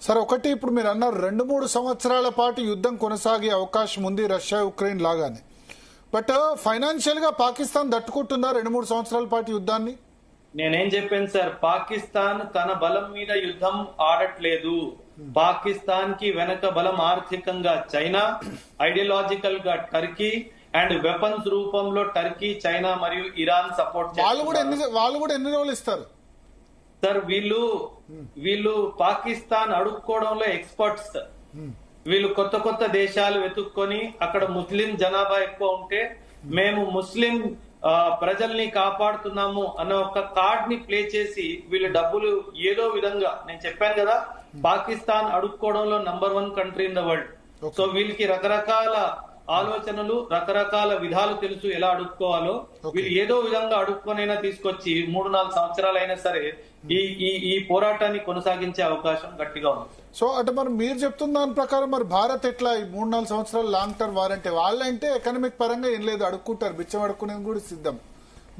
సరే, ఒకటి ఇప్పుడు మీరు అన్నారు 2-3 సంవత్సరాల పాటు యుద్ధం కొనసాగే అవకాశం ఉంది రష్యా ఉక్రెయిన్ లాగానే. బట్ ఫైనాన్షియల్ గా పాకిస్తాన్ తట్టుకుంటుందా 2-3 సంవత్సరాల పాటు యుద్ధాన్ని? నేనేం చెప్పాను సార్, పాకిస్తాన్ తన బలం మీద యుద్ధం ఆడట్లేదు. పాకిస్తాన్ కి వెనక బలం ఆర్థికంగా చైనా, ఐడియాలజికల్ గా టర్కీ అండ్ వెపన్స్ రూపంలో టర్కీ, చైనా మరియు ఇరాన్ సపోర్ట్. వాళ్ళు కూడా ఎన్ని రోజులు ఇస్తారు సార్? వీళ్ళు పాకిస్తాన్ అడుక్కోవడంలో ఎక్స్పర్ట్స్. వీళ్ళు కొత్త కొత్త దేశాలు వెతుక్కొని అక్కడ ముస్లిం జనాభా ఎక్కువ ఉంటే మేము ముస్లిం ప్రజల్ని కాపాడుతున్నాము అన్న ఒక కార్డ్ ని ప్లే చేసి వీళ్ళు డబ్బులు ఏదో విధంగా, నేను చెప్పాను కదా పాకిస్తాన్ అడుక్కోవడంలో number 1 country in the world. So వీళ్ళకి రకరకాల ఆలోచనలు, రకరకాల విధాలు తెలుసు ఎలా అడుక్కోవాలో. వీళ్ళు ఏదో విధంగా అడుక్కొనైనా తీసుకొచ్చి 3-4 సంవత్సరాలు అయినా సరే ఈ పోరాటాన్ని కొనసాగించే అవకాశం గట్టిగా ఉంది. సో అంటే మరి మీరు చెప్తున్న దాని ప్రకారం మరి భారత్ ఎట్లా ఈ 3-4 సంవత్సరాలు లాంగ్ టర్మ్ వారంటే? వాళ్ళంటే ఎకనామిక్ పరంగా ఏం లేదు, అడుక్కుంటారు, బిచ్చం అడుక్కునేది కూడా సిద్ధం.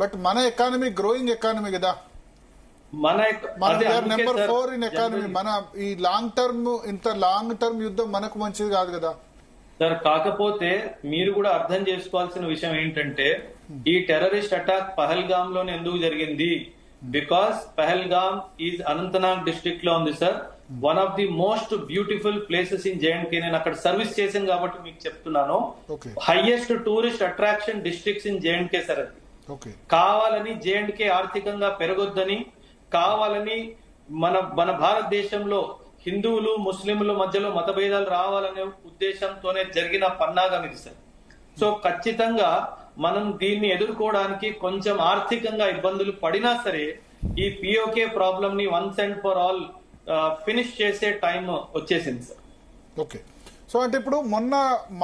బట్ మన ఎకానమీ గ్రోయింగ్ ఎకానమీ కదా, నెంబర్ 4 ఇన్ ఎకానమీ. మన ఈ లాంగ్ టర్మ్ యుద్ధం మనకు మంచిది కాదు కదా సార్. కాకపోతే మీరు కూడా అర్థం చేసుకోవాల్సిన విషయం ఏంటంటే ఈ టెర్రరిస్ట్ అటాక్ పహల్గామ్ లోనే ఎందుకు జరిగింది? Because Pahalgam is Anantnag district లో ఉంది sir. One of the most beautiful places in జేఎండ్కే. నేను అక్కడ సర్వీస్ చేశాను కాబట్టి మీకు చెప్తున్నాను. Highest tourist attraction districts in జేఎండ్కే sir. అది కావాలని జేఎండ్కే ఆర్థికంగా పెరగొద్దని, కావాలని మన భారతదేశంలో హిందువులు ముస్లింల మధ్యలో మతభేదాలు రావాలనే ఉద్దేశంతోనే జరిగిన పన్నాగం ఇది సార్. సో ఖచ్చితంగా మనం దీన్ని ఎదుర్కోవడానికి కొంచెం ఆర్థికంగా ఇబ్బందులు పడినా సరే ఈ పిఓకే ప్రాబ్లం ని once and for all finish చేసే టైం వచ్చేసింది సార్. ఓకే. సో అంటే ఇప్పుడు మొన్న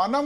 మనం